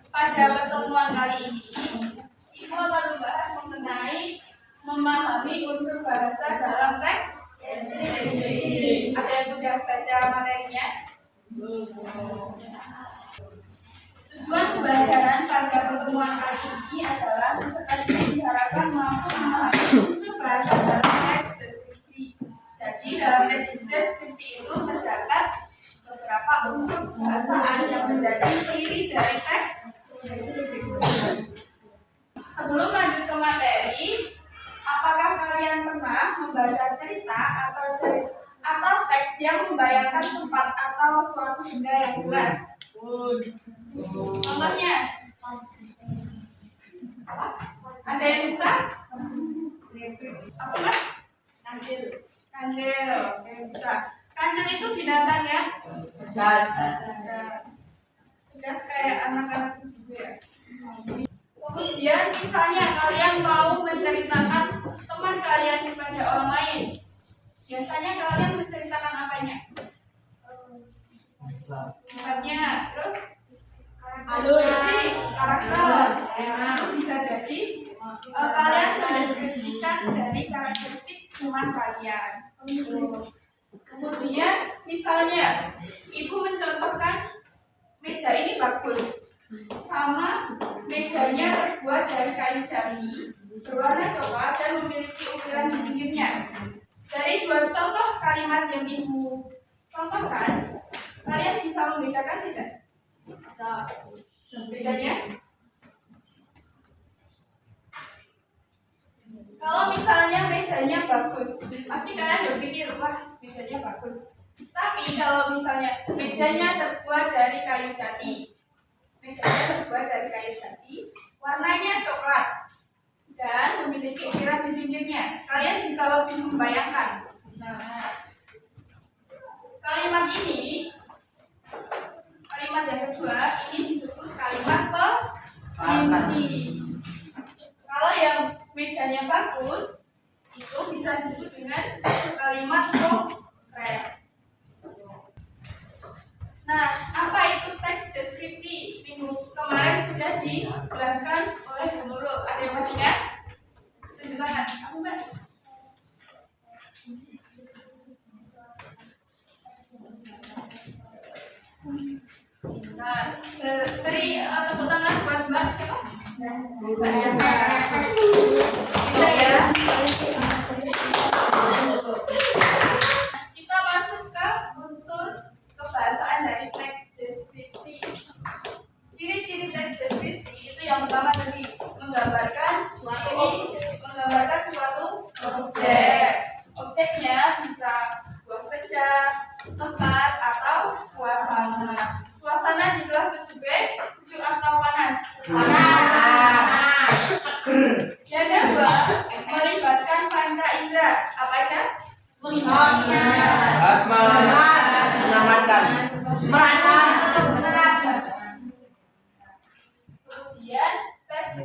Pada pertemuan kali ini, Ibu akan membahas mengenai memahami unsur bahasa dalam teks deskripsi. Ada yang sudah baca materinya? Tujuan pembelajaran pada pertemuan kali ini adalah peserta didik diharapkan mampu memahami unsur bahasa dalam teks deskripsi. Jadi dalam teks deskripsi itu terdapat beberapa unsur bahasaan yang menjadi ciri dari teks deskripsi. Sebelum lanjut ke materi, apakah kalian pernah membaca cerita atau teks yang membayangkan tempat atau suatu benda yang jelas? Contohnya, ada yang bisa? Apa mas? Kancil. Kancil, oke bisa. Kancil itu binatang ya? Gas kayak anak-anak juga ya. Kemudian misalnya kalian mau menceritakan teman kalian kepada orang lain, biasanya kalian menceritakan apanya? Sifatnya, terus karakter. Bisa jadi kalian mendeskripsikan dari karakteristik teman kalian. Kemudian misalnya ibu mencontohkan meja ini bagus, sama mejanya terbuat dari kayu jati, berwarna coklat dan memiliki ukiran di pinggirnya. Dari dua contoh kalimat yang ibu contohkan, kalian bisa membedakan tidak? Bedanya? Kalau misalnya mejanya bagus, pasti kalian berpikir, wah mejanya bagus. Tapi kalau misalnya mejanya terbuat dari kayu jati, warnanya coklat dan memiliki ukiran di pinggirnya, kalian bisa lebih membayangkan. Nah, kalimat yang kedua ini disebut kalimat perinci. Kalau yang mejanya bagus, itu bisa disebut dengan kalimat konkret. Nah, apa itu teks deskripsi? Minggu kemarin sudah dijelaskan oleh Bu Nurul. Ada yang masih ingat? Tunjuk tangan. Aku Mbak. Nah, beri tepuk tangan buat Mbak siapa? Bisa ya? Kita masuk ke unsur kebahasaan dari teks deskripsi. Ciri-ciri teks deskripsi itu yang pertama tadi menggambarkan suatu objek. Objeknya bisa sebuah benda, tempat atau suasana. Suasana di kelas 7B sejuk atau panas? Panas. Yang kedua melibatkan panca indera. Apa aja? Melihat, mengamankan, merasa. Kemudian teks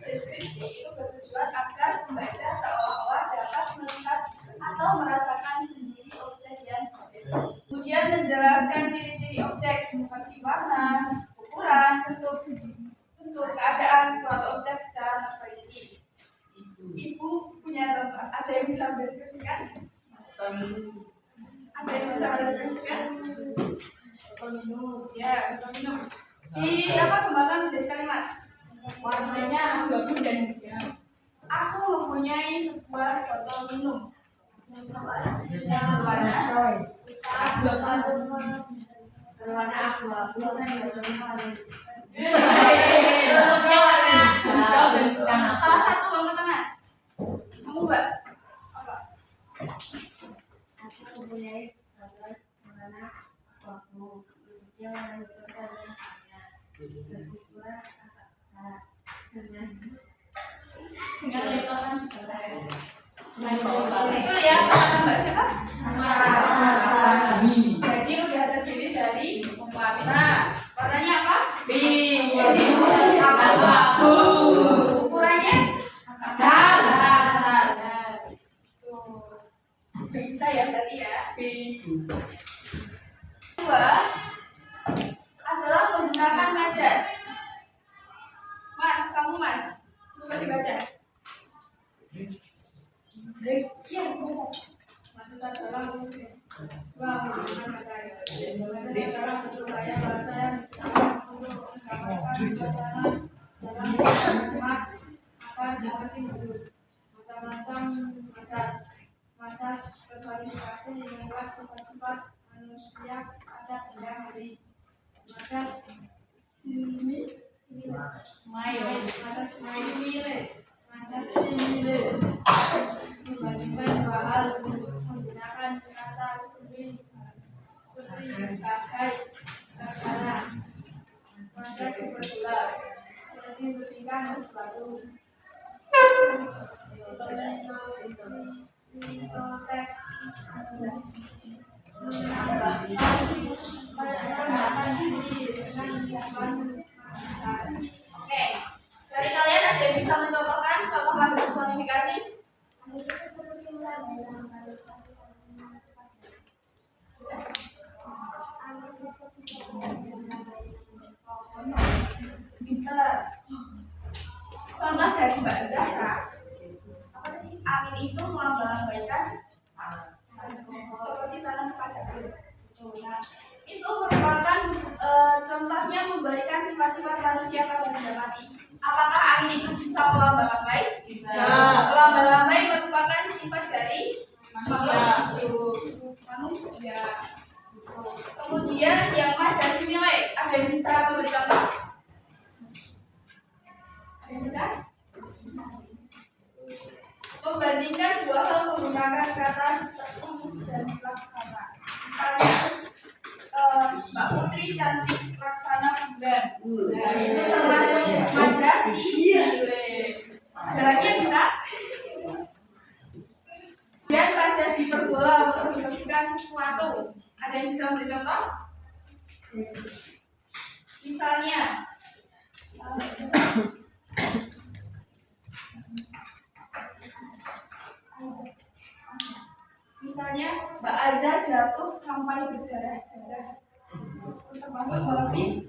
deskripsi itu bertujuan agar pembaca seolah-olah dapat melihat atau merasakan sendiri objek yang dideskripsi. Kemudian menjelaskan ciri-ciri objek seperti warna, ukuran, bentuk keadaan suatu objek secara terperinci. Ibu punya contoh, ada yang bisa mendeskripsikan? Ada yang bisa mendeskripsikan? Ya, minum. Di apa kembangkan menjadi kalimat? Warnanya abu-abu dan hijau. Aku mempunyai sebuah botol minum yang berwarna abu-abu. Salah satu angkat tangan. Kamu Mbak? Apa? Aku mempunyai gambar warna abu-abu hijau yang berwarna berukuran agak besar dengan Betul ya, kata Mbak siapa? Jadi udah terdiri dari warna. Warnanya apa? Pink. Abu-abu. Ukurannya? Besar. Bisa ya berarti ya. Pink. Kedua adalah menggunakan majas. Mas, kamu Mas, coba dibaca. Iya, majas adalah menggunakan majas. Adalah supaya bahasa yang akan seperti itu. Macam-macam majas personifikasi yang membuat sifat-sifat manusia ada benda mati. Majas simile membandingkan dua hal menggunakan kata seperti sebagai anak Maka superbola diberikan sesuatu. Oke, dari kalian ada yang bisa mencontohkan contoh kata personifikasi? Pinter. Contoh dari Mbak Zahra, apa tadi? Angin itu melambang-lambaikan seperti tanam padaku. Nah, itu merupakan contohnya memberikan sifat-sifat manusia pada benda mati. Apakah angin itu bisa melambang-lambai? Melambang-lambai merupakan sifat dari manusia. Kemudian yang majasi nilai, ada yang bisa memberi contoh? Ada yang bisa? Membandingkan dua hal menggunakan kata seperti dan laksana. Misalnya, Mbak Putri cantik laksana bulan. Nah, itu termasuk majasi nilai. Ada lagi yang bisa? Dan majasi perbola untuk menunjukkan sesuatu. Ada yang bisa memberi contoh? Misalnya, Mbak Azza jatuh sampai berdarah-darah. Termasuk melebih.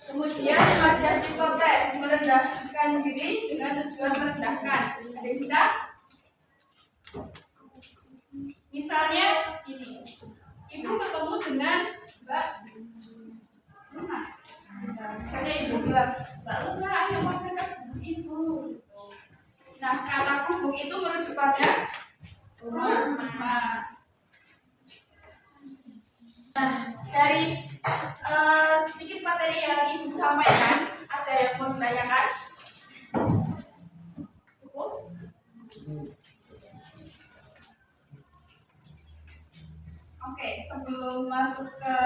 Kemudian majasi protes merendahkan diri dengan tujuan merendahkan. Ada yang bisa? Misalnya ini, ibu ketemu dengan Mbak Luna. Misalnya ibu bilang, Mbak Luna, ayo makan ibu. Nah, kata kubuk itu merujuk pada rumah. Nah, dari sedikit materi yang ibu sampaikan, ada yang mau ditanyakan? Cukup? Oke, sebelum masuk ke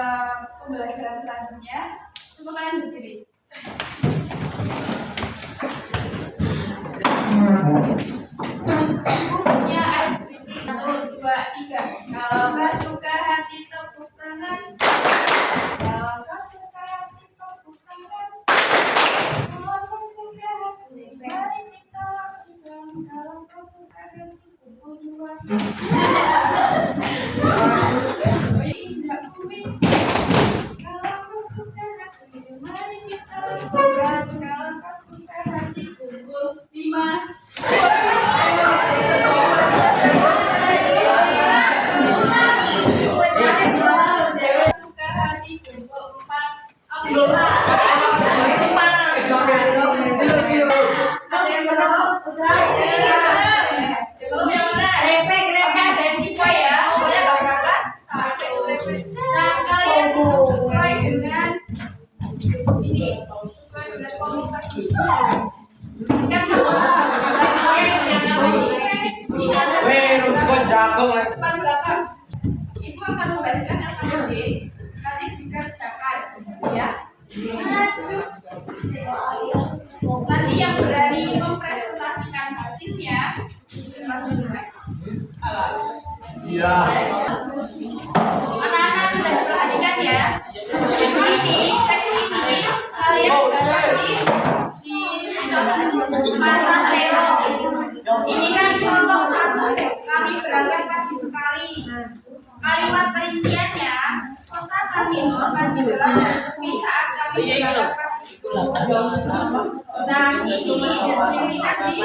pembelajaran selanjutnya, coba kalian berdiri. Ibu punya ice cream 1, 2, 3. Kalau nggak suka hati tepuk tangan. Kalau nggak suka hati tepuk tangan. Kalau nggak suka hati mari kita lakukan. Kalau nggak suka hati pukul 2. Injak bumi. Kalau nggak suka hati mari kita lakukan. Kalau nggak suka hati pukul 5. Ibu akan membagikan LKJ, nanti dikerjakan, ya. Nanti yang berani mempresentasikan hasilnya, masih mulai. Iya. Anak-anak bisa diperhatikan ya. Teks ini kalian baca di mata Tero. Ini kan contoh 1. Kami berangkat pagi sekali. Kalimat perinciannya, kota kami informasi gelap sepi saat kami berangkat pagi. Nah, ini dilihat di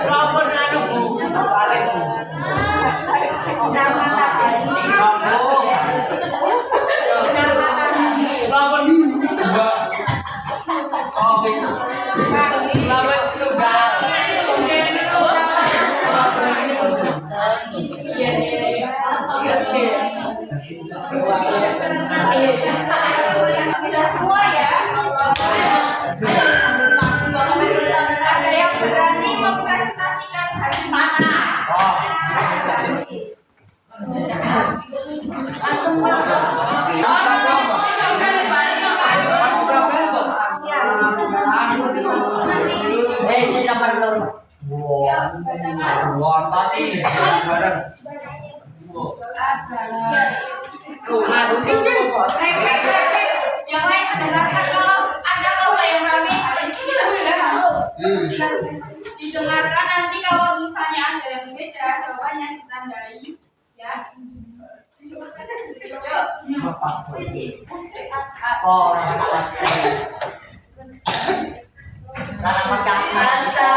Lapor anu Bu. Balik. Lapor juga. Lapor juga. Sudah semua ya. Ada yang berani mempresentasikan hasil mana? Yang lain mendengarkan kalau ada lomba yang ramai habis ini kita sudah tahu. Didengarkan nanti kalau misalnya ada yang beda jawabannya ditandai ya.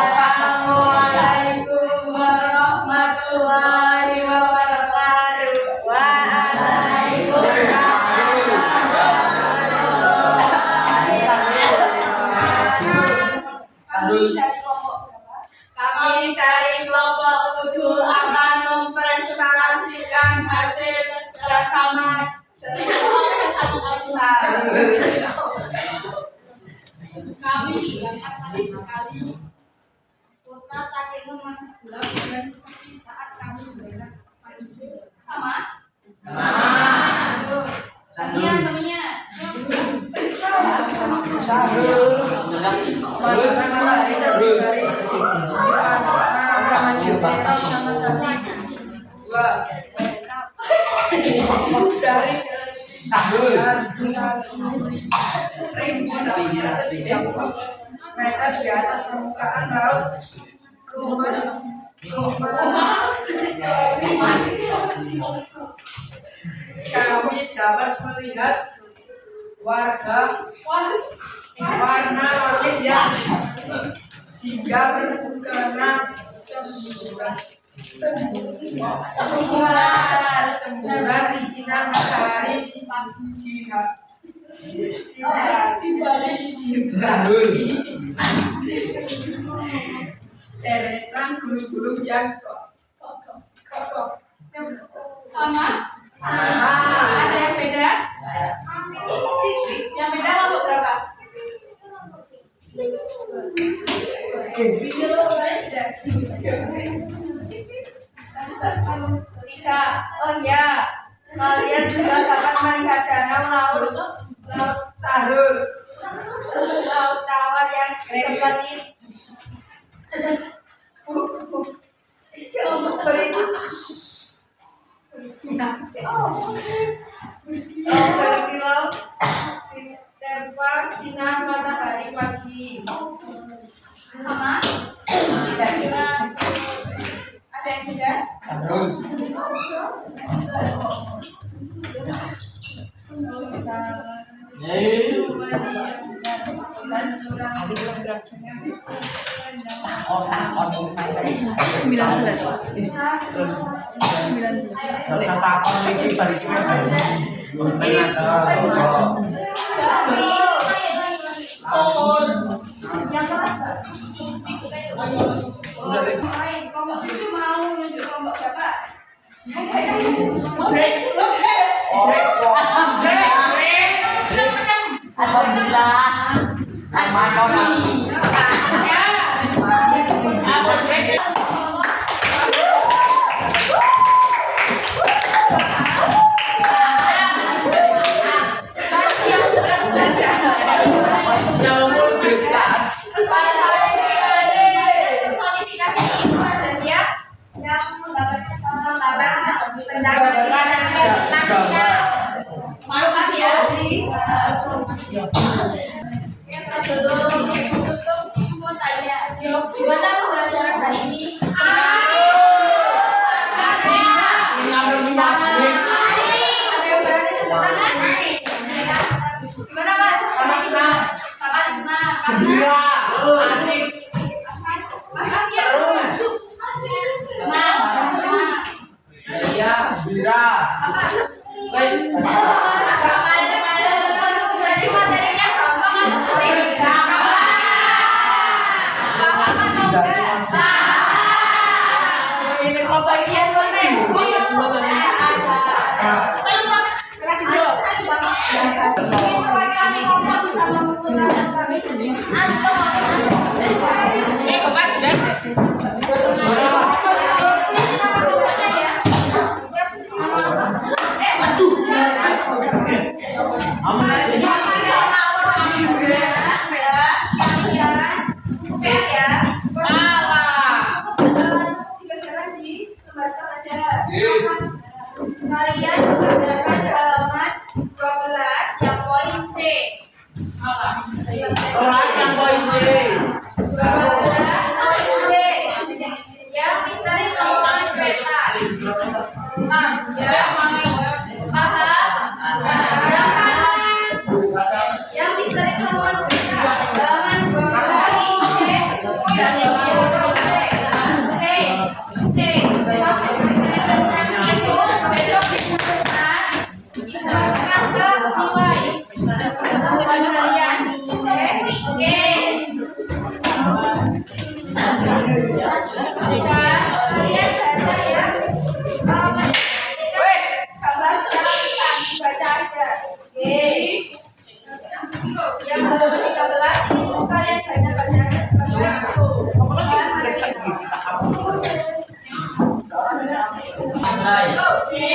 Assalamualaikum warahmatullahi wabarakatuh. Kami dari kelompok berapa? Kami dari kelompok 7 akan mempresentasikan hasil bersama Kami akan sekali kota Takengon masuk bulan dan seperti saat kami bergerak pagi sama. Namanya. mereka di atas permukaan laut. Kami dapat melihat warna langit yang jika terkena semburan di sinar matahari deretan gunung-gunung yang kokoh. Sama. Ada yang beda? Yang beda kelompok berapa? Tidak, oh ya, kalian juga dapat melihat danau laut Sahur, laut tawar yang seperti berkilau terpal sinar matahari pagi. Sama. Ada yang beda? Yang keras kelompok 7 mau nunjuk kelompok berapa? Sebelum tutup, ibu mau tanya, gimana pembelajaran hari ini? Ada yang berani tepuk tangan? Gimana Mas? Sangat senang. Karena asik. Mas Afian. Bira. Apa? Baik. Jadi materinya gampang atau sulit? Gampang. Paham atau enggak? Ini kok bagian mana yang sulit? Perwakilan kelompok bisa menggunakan kami Kalian mengerjakan halaman 12 yang poin C. Kelas yang poin C. 12 poin C. Yang misteri terowongan kereta. Ya, paham? Yang misteri terowongan kereta. Halaman 12 C. Dan poin C. C. Itu besok dibutuhkan dimasukkan ke nilai jawaban kalian. Oke. Dan kalian baca ya. Gambar secara besar dibaca aja. Oke. Yang nomor 13 itu kalian baca aja seperti itu. Oke.